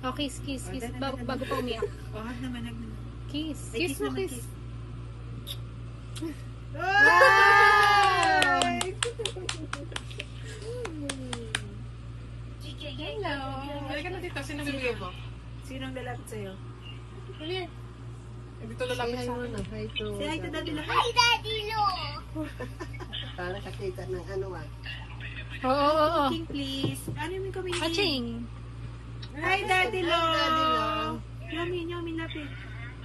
Oh, kiss, kiss, Oh, kiss. dali, Bago, dali. bago pa umiyak. Oh, hug naman, hug naman. Kiss. Ay, Kiss mo, naman, kiss. Ay! Hello. Halika na dito. Sino bibigay mo? Sinong lalapit sa'yo? Dali. Dito lalapit sa akin. Hi to. Say hi to Daddy Lo. Para kakita ng ano ah. Oo, oo, oo. King, please. Ano yung kumingin? Aching. Hi, Daddy Lo. Hi, Daddy Lo. Yummy, yummy, lapit.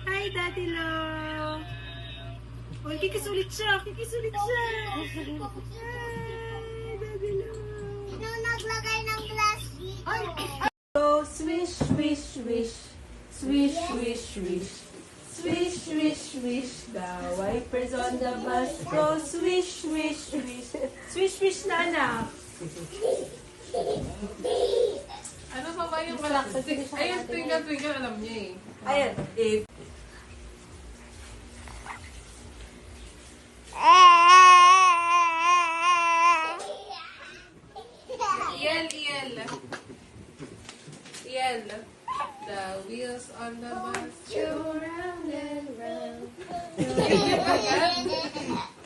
Hi, Daddy Lo. Uy, kikis ulit siya. Kikis ulit siya. Hi, Daddy Lo. Sino naglagay ng glass dito? So, swish, swish, swish. Swish, swish, swish. Swish, swish, swish. The wipers on the bus go swish, swish, swish. Swish, swish na anak. Ano pa ba yung plastic? Ayun, twinkle, twinkle. Alam niya eh. Ayan. Iel, Iel. Iel. The wheels on the bus go round and round. Yung pagkat?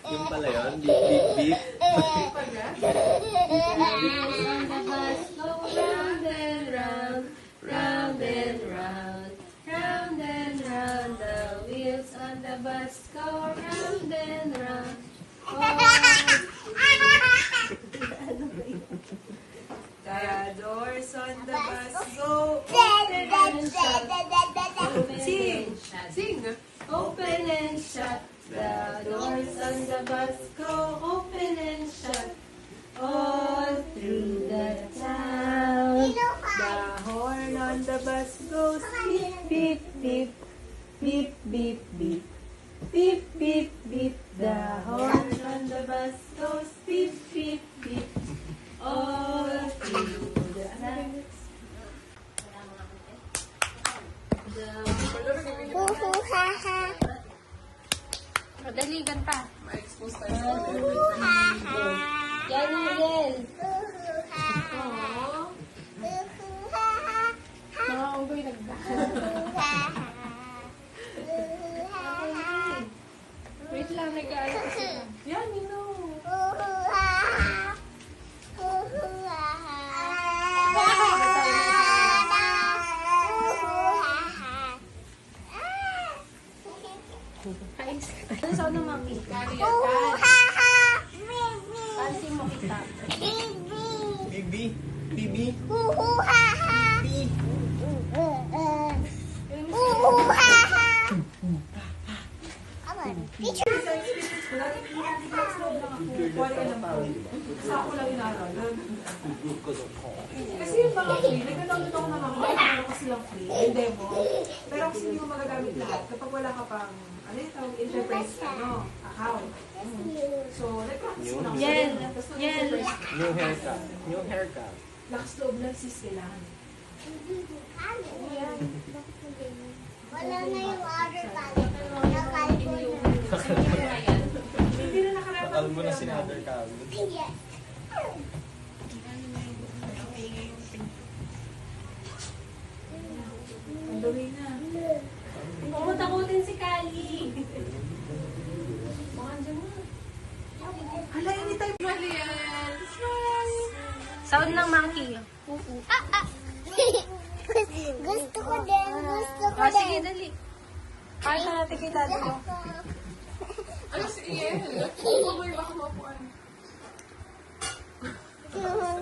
Yung pala yun, beep, beep, beep. Yung pagkat? Wheels on the bus go round and round, round and round, round and round. The wheels on the bus go round and round. The doors on the bus go open and shut. Sing. Sing. Open and shut. The doors on the bus go open and shut. All through the town. The horn on the bus goes beep, beep, beep, beep, beep. Beep, beep, beep. The horn on the bus goes beep, beep, beep. All through the town. Madali, ganta. Ma-expose tayo. Yan, Ariel. Mga unggoy Wait lang, nag-aalala ko sila. Yan, Nino. Ano sa ano, mami? Kariya, Pansin mo kita. Bibi, bibi, bibi. Sa experience ko, lagi pinag-relax loob lang ako. Kuwari ka lang po. Sa ako lang inaral. Kasi yung mga free, nagkanood ako ng mga meron ko silang free, yung demo. Pero kasi hindi mo magagamit lahat kapag wala ka pang, ano yung tawag, enterprise, account. So, nag-practice ko lang. Yan. Tapos Yan. nag-enterprise. New haircut, new haircut. Lakas loob lang sis kailangan. Wala na yung order bag. Nakalbo na. Hindi na nakarapat. Bakal mo na si Mother Calvin. Yes. Ang dumi na. Kumutakutin si Kali. Hala, anytime. Malian. Sound ng monkey. Gusto ko din. Gusto ko Ah, sige, din. dali. Kaya natin kita dito. Ano si Iel? Kumoy, baka mapuan. Ano na lang.